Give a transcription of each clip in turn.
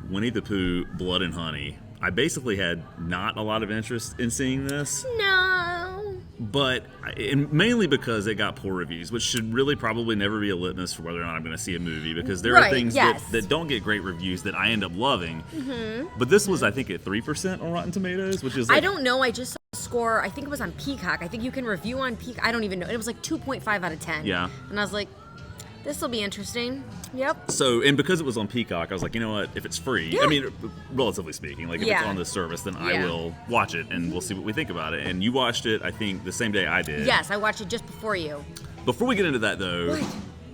Winnie the Pooh, Blood and Honey. I basically had not a lot of interest in seeing this. No. But mainly because it got poor reviews, which should really probably never be a litmus for whether or not I'm going to see a movie, because there are things that don't get great reviews that I end up loving. But this was, I think, at 3% on Rotten Tomatoes, which is like... I don't know. I just saw a score. I think it was on Peacock. I think you can review on Peacock. I don't even know. It was like 2.5 out of 10. Yeah. And I was like, this will be interesting. Yep. So, and because it was on Peacock, I was like, you know what? If it's free, I mean, relatively speaking, like if it's on this service, then I will watch it and we'll see what we think about it. And you watched it, I think, the same day I did. Yes, I watched it just before you. Before we get into that, though,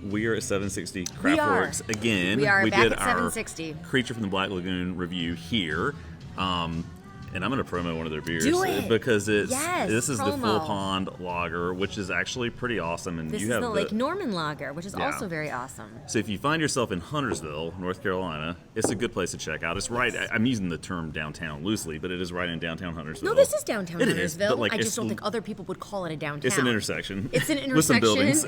we are at 760 Craftworks again. We are we back did at 760. Our Creature from the Black Lagoon review here. And I'm going to promo one of their beers. Do it. Because this is the promo. Full Pond Lager, which is actually pretty awesome. And this you is have the Lake Norman Lager, which is also very awesome. So if you find yourself in Huntersville, North Carolina, it's a good place to check out. It's right, I'm using the term downtown loosely, but it is right in downtown Huntersville. No, this is downtown Huntersville. Is, but like I just don't think other people would call it a downtown. It's an intersection. It's an intersection. With some buildings.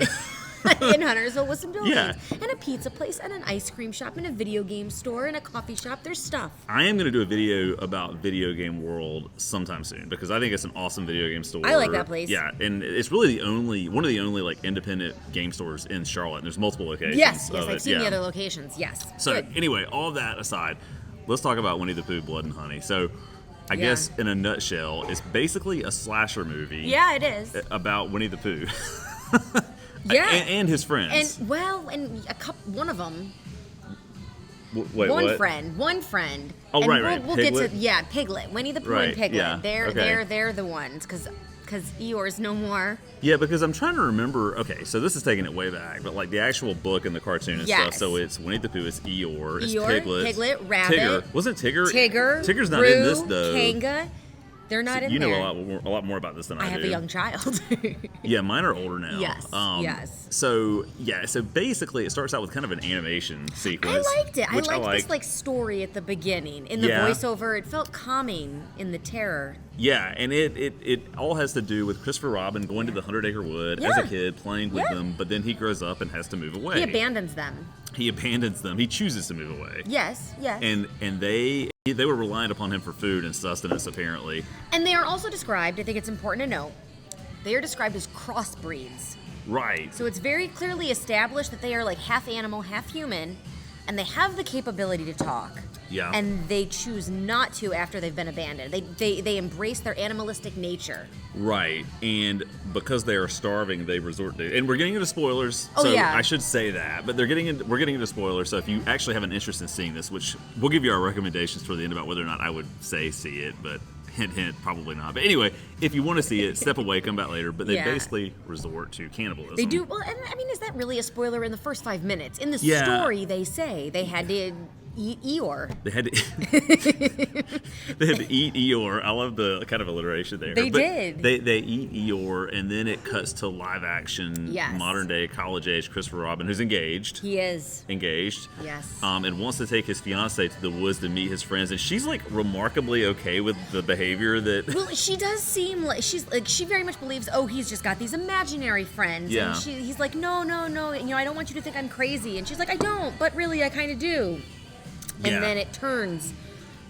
In Huntersville with some buildings. Yeah. And a pizza place and an ice cream shop and a video game store and a coffee shop. There's stuff. I am going to do a video about Video Game World sometime soon because I think it's an awesome video game store. I like that place. Yeah, and it's really one of the only like independent game stores in Charlotte. And there's multiple locations. Yes, I've seen the other locations. Yes. So anyway, all that aside, let's talk about Winnie the Pooh, Blood and Honey. So I guess in a nutshell, it's basically a slasher movie. Yeah, it is. About Winnie the Pooh. Yeah, and his friends. And one of them. Wait, one what? friend. Oh, and right. We'll get to Piglet, Winnie the Pooh and Piglet. Yeah. They're the ones because Eeyore's no more. Yeah, because I'm trying to remember. Okay, so this is taking it way back, but like the actual book and the cartoon and stuff. So it's Winnie the Pooh, it's Eeyore, it's Piglet, Rabbit, Tigger. Wasn't Tigger? Tigger's not in this though. Kanga. They're not in there. You know a lot more about this than I do. I have a young child. Yeah, mine are older now. Yes. Yes. So basically it starts out with kind of an animation sequence. I liked it. I liked this story at the beginning. In the voiceover, it felt calming in the terror. Yeah, and it all has to do with Christopher Robin going to the 100-acre wood as a kid, playing with them, but then he grows up and has to move away. He abandons them. He chooses to move away. Yes. And they were reliant upon him for food and sustenance, apparently. And they are also described, I think it's important to note, they are described as crossbreeds. Right. So it's very clearly established that they are like half animal, half human, and they have the capability to talk. Yeah. And they choose not to after they've been abandoned. They embrace their animalistic nature. Right. And because they are starving, they resort to... And we're getting into spoilers, I should say that. But we're getting into spoilers, so if you actually have an interest in seeing this, which we'll give you our recommendations for the end about whether or not I would say see it, but hint, hint, probably not. But anyway, if you want to see it, step away, come back later. But they basically resort to cannibalism. They do. Well, and I mean, is that really a spoiler in the first 5 minutes? In the story, they say they had to... eat Eeyore. They had to eat Eeyore. I love the kind of alliteration there. They did. They eat Eeyore, and then it cuts to live action, modern day college age Christopher Robin, who's engaged. He is engaged. Yes. And wants to take his fiancée to the woods to meet his friends, and she's like remarkably okay with the behavior that. Well, she does seem like she very much believes. Oh, he's just got these imaginary friends. Yeah. And he's like, no. I don't want you to think I'm crazy. And she's like, I don't, but really, I kind of do. And then it turns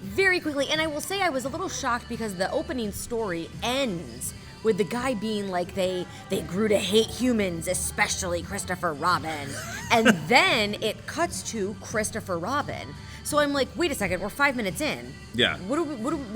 very quickly. And I will say I was a little shocked because the opening story ends with the guy being like, they grew to hate humans, especially Christopher Robin. And then it cuts to Christopher Robin. So I'm like, wait a second, we're 5 minutes in. Yeah. What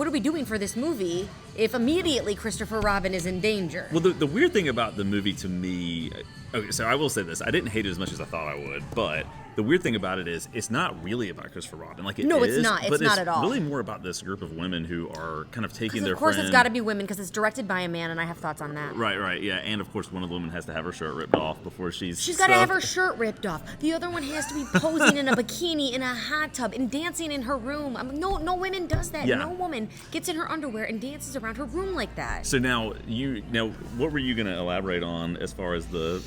are we doing for this movie if immediately Christopher Robin is in danger? Well, the weird thing about the movie to me... Okay, so I will say this. I didn't hate it as much as I thought I would, but the weird thing about it is it's not really about Christopher Robin. Like, No, it's not. It's not at all. It's really more about this group of women who are kind of taking their friend... Of course it's got to be women because it's directed by a man, and I have thoughts on that. Right, yeah. And, of course, one of the women has to have her shirt ripped off before She's got to have her shirt ripped off. The other one has to be posing in a bikini in a hot tub and dancing in her room. No woman does that. Yeah. No woman gets in her underwear and dances around her room like that. So now, what were you going to elaborate on as far as the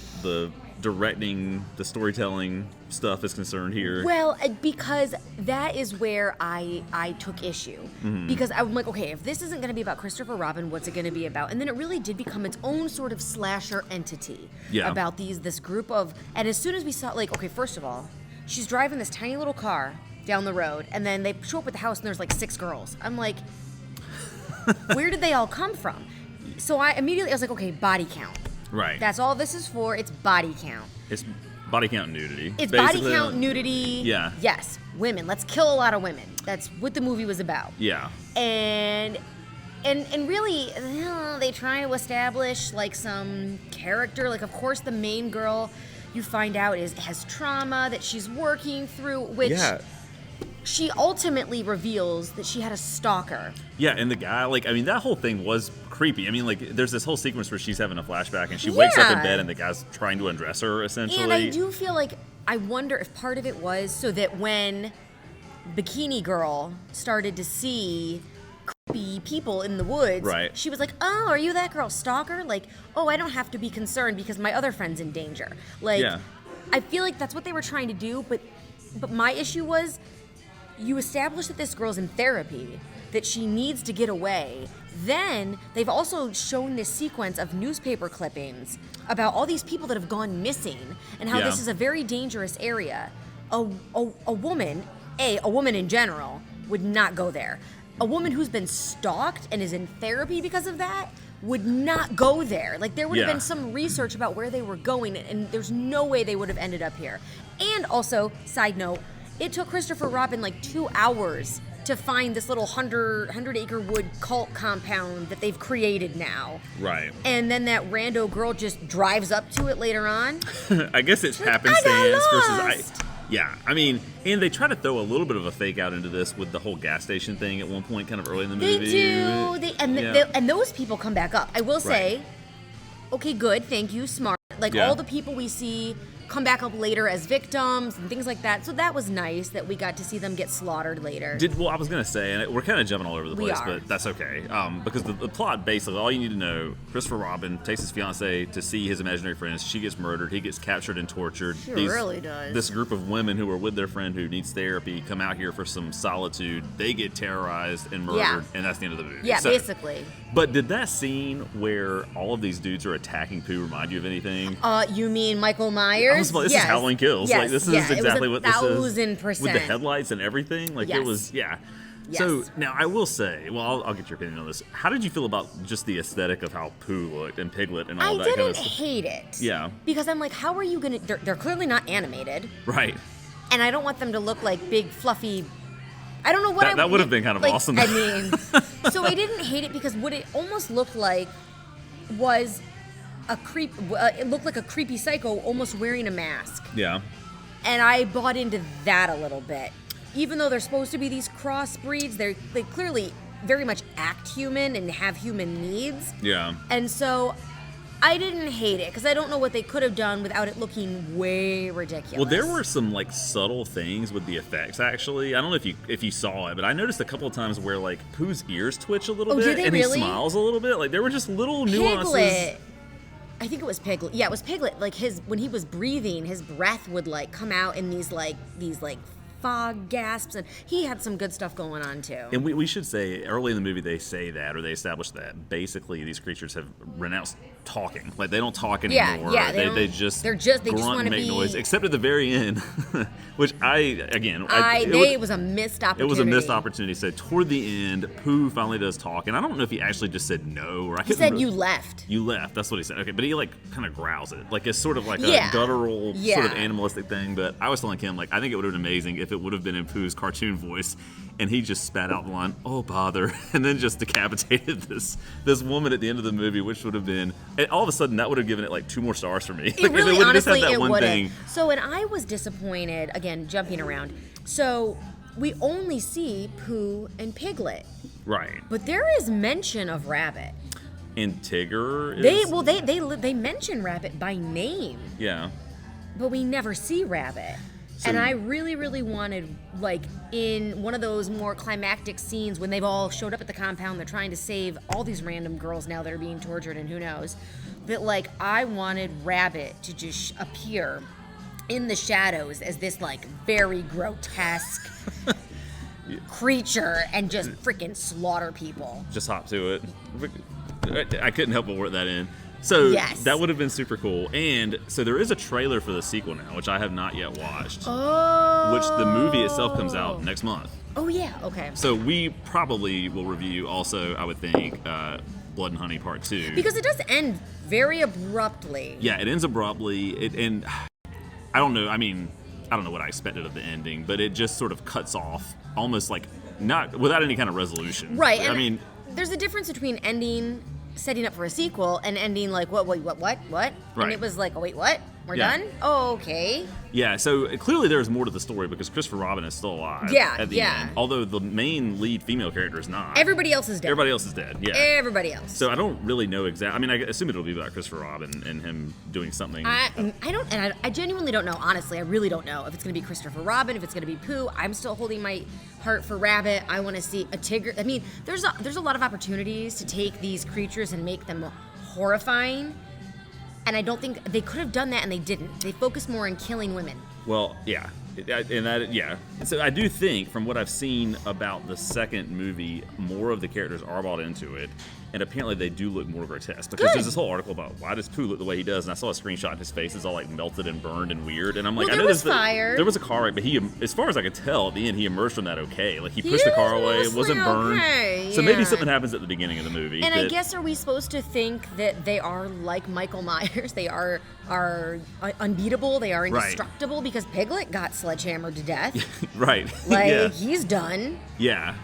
directing, the storytelling stuff is concerned here? Well, because that is where I took issue. Mm-hmm. Because I'm like, okay, if this isn't going to be about Christopher Robin, what's it going to be about? And then it really did become its own sort of slasher entity about this group of... And as soon as we saw, like, okay, first of all, she's driving this tiny little car down the road, and then they show up at the house and there's like 6 girls. I'm like, where did they all come from? So I was like, okay, body count. Right. That's all this is for. It's body count. It's body count nudity. It's basically body count nudity. Yeah. Yes, women. Let's kill a lot of women. That's what the movie was about. Yeah. And really, they try to establish like some character. Like, of course, the main girl, you find out has trauma that she's working through, which she ultimately reveals that she had a stalker. Yeah, and the guy, like, I mean, that whole thing was creepy. I mean, like, there's this whole sequence where she's having a flashback and she wakes up in bed and the guy's trying to undress her, essentially. And I do feel like, I wonder if part of it was so that when Bikini Girl started to see creepy people in the woods, right, she was like, oh, are you that girl stalker? Like, oh, I don't have to be concerned because my other friend's in danger. Like, I feel like that's what they were trying to do, but my issue was, you establish that this girl's in therapy, that she needs to get away. Then they've also shown this sequence of newspaper clippings about all these people that have gone missing and how this is a very dangerous area. A woman in general would not go there. A woman who's been stalked and is in therapy because of that would not go there. Like, there would have been some research about where they were going, and there's no way they would have ended up here. And also, side note, it took Christopher Robin like 2 hours to find this little 100-acre wood cult compound that they've created now. Right. And then that rando girl just drives up to it later on. I guess it's happenstance versus I mean, and they try to throw a little bit of a fake out into this with the whole gas station thing at one point, kind of early in the movie. They do. And those people come back up. I will say, okay, good, thank you, smart. Like, all the people we see come back up later as victims and things like that. So that was nice that we got to see them get slaughtered later. I was going to say, and we're kind of jumping all over the place, but that's okay. Because the plot, basically, all you need to know, Christopher Robin takes his fiancée to see his imaginary friends. She gets murdered. He gets captured and tortured. She really does. This group of women who are with their friend who needs therapy come out here for some solitude. They get terrorized and murdered, and that's the end of the movie. Yeah, basically. But did that scene where all of these dudes are attacking Pooh remind you of anything? You mean Michael Myers? This is Halloween Kills. Yes. Like, this is exactly what this is. 1000%. With the headlights and everything. Like, it was, Yes. So, now, I will say, well, I'll get your opinion on this. How did you feel about just the aesthetic of how Pooh looked and Piglet and all that kind of stuff? I didn't hate it. Yeah. Because I'm like, how are you going to... They're clearly not animated. Right. And I don't want them to look like big, fluffy... I don't know what that would have been kind of awesome. I mean, so I didn't hate it because what it almost looked like was a creep. It looked like a creepy psycho almost wearing a mask. Yeah. And I bought into that a little bit. Even though they're supposed to be these crossbreeds, they clearly very much act human and have human needs. Yeah. And so I didn't hate it because I don't know what they could have done without it looking way ridiculous. Well, there were some like subtle things with the effects. Actually, I don't know if you saw it, but I noticed a couple of times where like Pooh's ears twitch a little bit, did they and really? he smiles a little bit. Like there were just little nuances. Piglet. I think it was Piglet. Yeah, it was Piglet. Like when he was breathing, his breath would like come out in these fog gasps, and he had some good stuff going on too. And we should say early in the movie they say that, or they establish that basically these creatures have renounced talking. Like they don't talk anymore. Yeah, they just grunt and make noise. Except at the very end, which it was a missed opportunity. It was a missed opportunity. So toward the end, Pooh finally does talk, and I don't know if he actually just said no, or he said you left. You left. That's what he said. Okay, but he like kind of growls it, like it's sort of like a guttural sort of animalistic thing. But I was telling Kim, like I think it would have been amazing if it would have been in Pooh's cartoon voice, and he just spat out the line, "Oh bother," and then just decapitated this woman at the end of the movie, which would have been. And all of a sudden, that would have given it like 2 more stars for me. It really, honestly, it would have. So, and I was disappointed, again, jumping around. So, we only see Pooh and Piglet. Right. But there is mention of Rabbit. And Tigger is... They mention Rabbit by name. Yeah. But we never see Rabbit. And I really, really wanted, like, in one of those more climactic scenes when they've all showed up at the compound, they're trying to save all these random girls now that are being tortured and who knows, that, like, I wanted Rabbit to just appear in the shadows as this, like, very grotesque creature and just freaking slaughter people. Just hop to it. I couldn't help but work that in. So that would have been super cool. And so there is a trailer for the sequel now, which I have not yet watched. Oh. Which the movie itself comes out next month. Oh, yeah. Okay. So we probably will review also, I would think, Blood and Honey Part 2. Because it does end very abruptly. Yeah, it ends abruptly. And I don't know. I mean, I don't know what I expected of the ending, but it just sort of cuts off almost like not without any kind of resolution. Right. I mean, there's a difference between ending, setting up for a sequel, and ending like, what? Right. And it was like, oh, wait, what? We're done? Oh, okay. Yeah, so clearly there's more to the story because Christopher Robin is still alive at the end. Although the main lead female character is not. Everybody else is dead. Everybody else is dead, yeah. Everybody else. So I don't really know exactly. I mean, I assume it'll be about Christopher Robin and him doing something. I genuinely don't know. Honestly, I really don't know if it's going to be Christopher Robin, if it's going to be Pooh. I'm still holding my heart for Rabbit. I want to see a Tigger. I mean, there's a lot of opportunities to take these creatures and make them horrifying. And I don't think they could have done that, and they didn't. They focused more on killing women. Well, yeah. So I do think, from what I've seen about the second movie, more of the characters are bought into it, and apparently they do look more grotesque. Because there's this whole article about why does Pooh look the way he does, and I saw a screenshot and his face is all like melted and burned and weird, and I'm like, well, I know fire. There was a car wreck, but he, as far as I could tell, at the end he emerged from that okay. Like he pushed the car away, it wasn't burned. Okay, so maybe something happens at the beginning of the movie. And I guess, are we supposed to think that they are like Michael Myers? They are unbeatable. They are indestructible because Piglet got sledgehammered to death. Right. Like he's done. Yeah.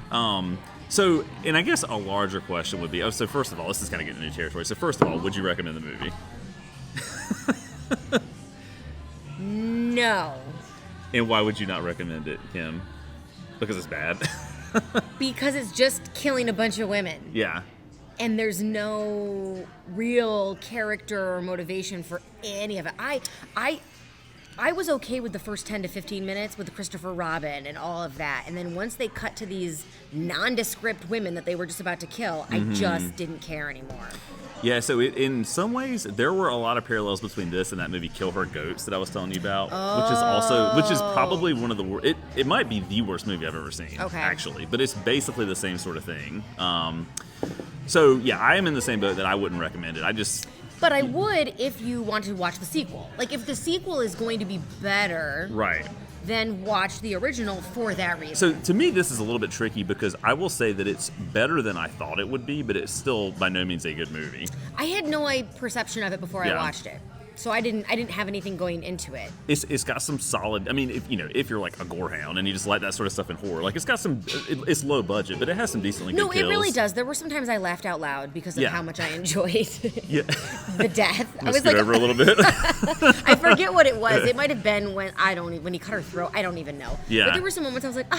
So, and I guess a larger question would be, so first of all, this is kind of getting into territory. So first of all, would you recommend the movie? No. And why would you not recommend it, Kim? Because it's bad? Because it's just killing a bunch of women. Yeah. And there's no real character or motivation for any of it. I was okay with the first 10 to 15 minutes with Christopher Robin and all of that. And then once they cut to these nondescript women that they were just about to kill, I just didn't care anymore. Yeah, so in some ways, there were a lot of parallels between this and that movie Kill Her Goats that I was telling you about, which is probably one of the worst. It might be the worst movie I've ever seen, actually. But it's basically the same sort of thing. So, yeah, I am in the same boat that I wouldn't recommend it. But I would if you want to watch the sequel. Like, if the sequel is going to be better, then watch the original for that reason. So, to me, this is a little bit tricky because I will say that it's better than I thought it would be, but it's still by no means a good movie. I had no perception of it before I watched it. So I didn't have anything going into it. It's got some solid. I mean, if you're like a gorehound and you just like that sort of stuff in horror, like it's got some. It's low budget, but it has some decently good kills. No, it really does. There were some times I laughed out loud because of how much I enjoyed the death. I was like over a little bit. I forget what it was. It might have been when he cut her throat. I don't even know. Yeah. But there were some moments I was like,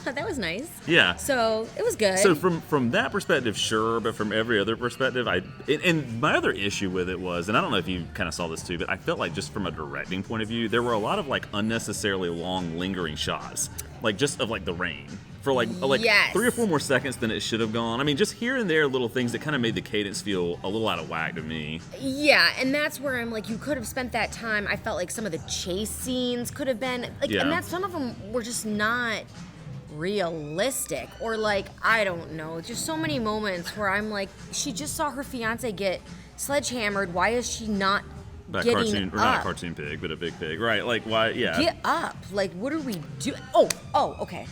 that was nice. Yeah. So it was good. So from that perspective, sure, but from every other perspective, and my other issue with it was, and I don't know if you kind of saw this too, but I felt like just from a directing point of view, there were a lot of like unnecessarily long, lingering shots, like just of like the rain for like 3 or 4 more seconds than it should have gone. I mean, just here and there, little things that kind of made the cadence feel a little out of whack to me. Yeah, and that's where I'm like, you could have spent that time. I felt like some of the chase scenes could have been like, and that some of them were just not realistic, or like, I don't know, just so many moments where I'm like, she just saw her fiance get sledgehammered. Why is she not getting up? Not a cartoon pig, but a big pig, right? Like, why? Yeah. Get up! Like, what are we doing? Oh, okay.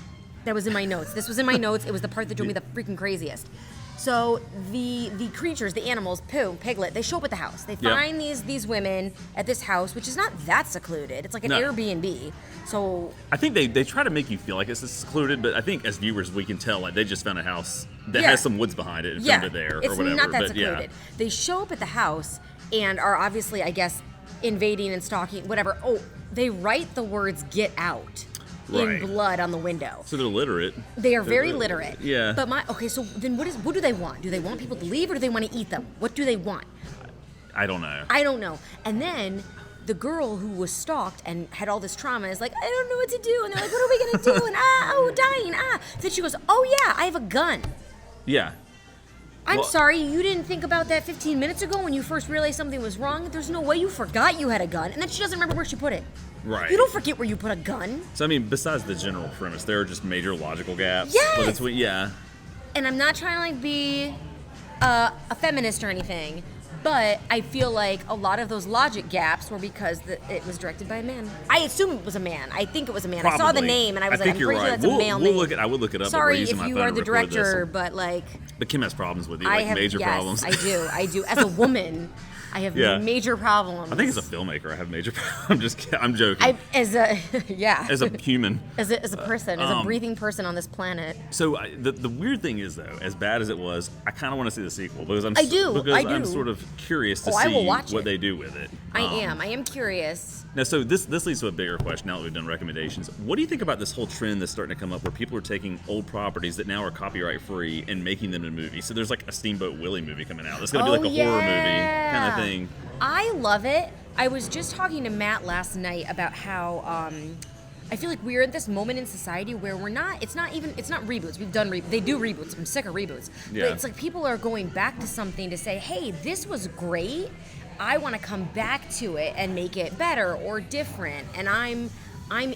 That was in my notes. This was in my notes. It was the part that drove me the freaking craziest. So the creatures, the animals, Pooh, Piglet, they show up at the house. They find these women at this house, which is not that secluded. It's like an Airbnb. So I think they try to make you feel like it's secluded, but I think as viewers we can tell like they just found a house that has some woods behind it and found it there or whatever. It's not that secluded. They show up at the house and are obviously, I guess, invading and stalking, whatever. Oh, they write the words "get out" in blood on the window. So they're literate. They are very literate. Yeah. But so then what do they want? Do they want people to leave, or do they want to eat them? What do they want? I don't know. And then the girl who was stalked and had all this trauma is like, I don't know what to do. And they're like, what are we going to do? And dying. Then she goes, oh yeah, I have a gun. Yeah. I'm sorry, you didn't think about that 15 minutes ago when you first realized something was wrong? There's no way you forgot you had a gun. And then she doesn't remember where she put it. Right. You don't forget where you put a gun. So, I mean, besides the general premise, there are just major logical gaps. Yes! Yeah. And I'm not trying to, like, be a feminist or anything, But I feel like a lot of those logic gaps were because it was directed by a man. I assume it was a man. I think it was a man. Probably. I saw the name and I was like, I'm pretty sure that's a male name. I would look it up. Sorry if you are the director, but like... But Kim has problems with you, major problems. Yes, I do. As a woman... I have major problems. I think as a filmmaker, I have major problems. I'm joking. As a human. As a person, as a breathing person on this planet. So the weird thing is, though, as bad as it was, I kind of want to see the sequel because I'm sort of curious to see what they do with it. I am curious. Now, so this leads to a bigger question. Now that we've done recommendations, what do you think about this whole trend that's starting to come up where people are taking old properties that now are copyright free and making them into movies? So there's like a Steamboat Willie movie coming out. It's going to be like a horror movie kind of thing. I love it. I was just talking to Matt last night about how I feel like we're at this moment in society where it's not reboots. We've done reboots. They do reboots. I'm sick of reboots. Yeah. But it's like people are going back to something to say, hey, this was great. I want to come back to it and make it better or different. And I'm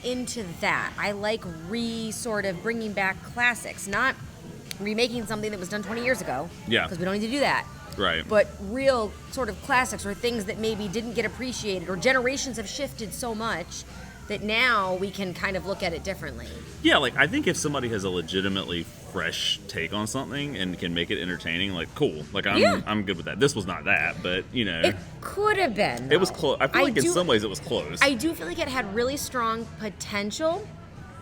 into that. I like sort of bringing back classics, not remaking something that was done 20 years ago. Yeah. Because we don't need to do that. Right. But real sort of classics or things that maybe didn't get appreciated or generations have shifted so much that now we can kind of look at it differently. Yeah, like I think if somebody has a legitimately fresh take on something and can make it entertaining, like cool. Like I'm good with that. This was not that, but it could have been. It was close. I feel like in some ways it was close. I do feel like it had really strong potential,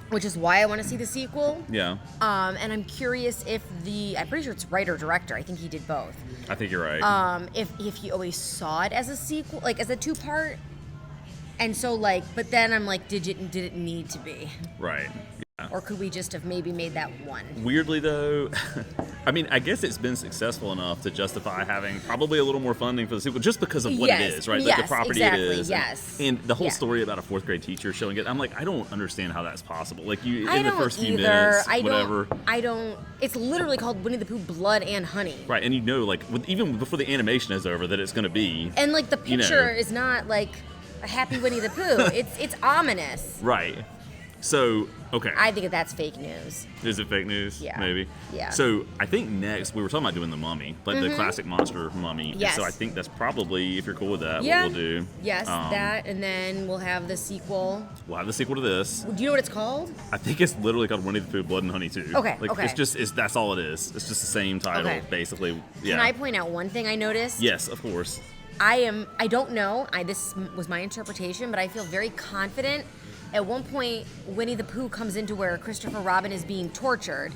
which is why I want to see the sequel. Yeah. And I'm curious if I'm pretty sure it's writer director. I think he did both. I think you're right. If he always saw it as a sequel, like as a 2-part. And so but then I'm like, did it need to be? Right. Yeah. Or could we just have maybe made that one? Weirdly though, I mean, I guess it's been successful enough to justify having probably a little more funding for the sequel just because of what it is, right? Yes, like the property exactly, it is. Yes. And the whole story about a 4th grade teacher showing it, I'm like, I don't understand how that's possible. Like in the first few minutes, whatever. I don't. It's literally called Winnie the Pooh Blood and Honey. Right, and even before the animation is over that it's going to be. And like the picture is not like a happy Winnie the Pooh. It's ominous. Right. So, okay. I think that's fake news. Is it fake news? Yeah. Maybe. Yeah. So, I think next, we were talking about doing the Mummy, like the classic monster Mummy. Yes. And so, I think that's probably, if you're cool with that, what we'll do. Yes, that, and then we'll have the sequel. We'll have the sequel to this. Do you know what it's called? I think it's literally called Winnie the Pooh, Blood and Honey 2. Okay, That's all it is. It's just the same title, basically. Yeah. Can I point out one thing I noticed? Yes, of course. I don't know, this was my interpretation, but I feel very confident. At one point, Winnie the Pooh comes into where Christopher Robin is being tortured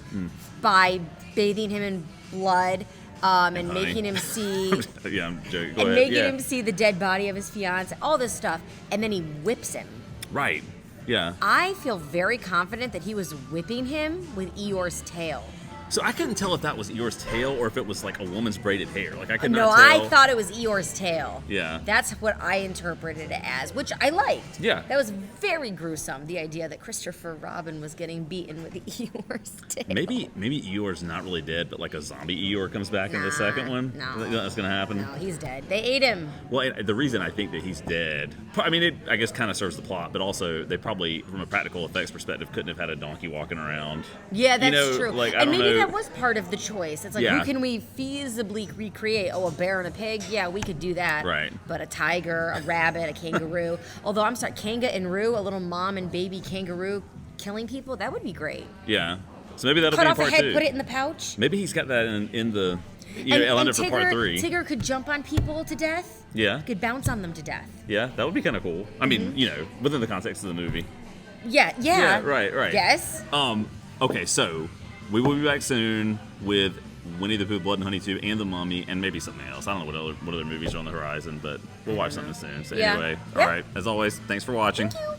by bathing him in blood and making him see... Yeah, I'm joking. Go and ahead. making him see the dead body of his fiance, all this stuff, and then he whips him. Right, yeah. I feel very confident that he was whipping him with Eeyore's tail. So I couldn't tell if that was Eeyore's tail or if it was like a woman's braided hair. Like I could not tell. No, I thought it was Eeyore's tail. Yeah. That's what I interpreted it as, which I liked. Yeah. That was very gruesome, the idea that Christopher Robin was getting beaten with Eeyore's tail. Maybe Eeyore's not really dead, but like a zombie Eeyore comes back in the second one? No. That's going to happen? No, he's dead. They ate him. Well, the reason I think that he's dead, I mean, it I guess kind of serves the plot, but also they probably, from a practical effects perspective, couldn't have had a donkey walking around. Yeah, that's true. Like, and maybe that was part of the choice. It's like, who can we feasibly recreate? Oh, a bear and a pig? Yeah, we could do that. Right. But a tiger, a rabbit, a kangaroo. Although, I'm sorry, Kanga and Roo, a little mom and baby kangaroo killing people, that would be great. Yeah. So maybe that'll Cut be off part the head, 2. Pput it in the pouch. Maybe he's got that in the... I'll end it for part 3. Tigger could jump on people to death. Yeah. Could bounce on them to death. Yeah, that would be kind of cool. I mean, within the context of the movie. Yeah. Yeah, right. Yes. Okay, so we will be back soon with Winnie the Pooh, Blood and Honey 2, and The Mummy, and maybe something else. I don't know what other movies are on the horizon, but we'll watch something soon. So anyway, all right. As always, thanks for watching. Thank you.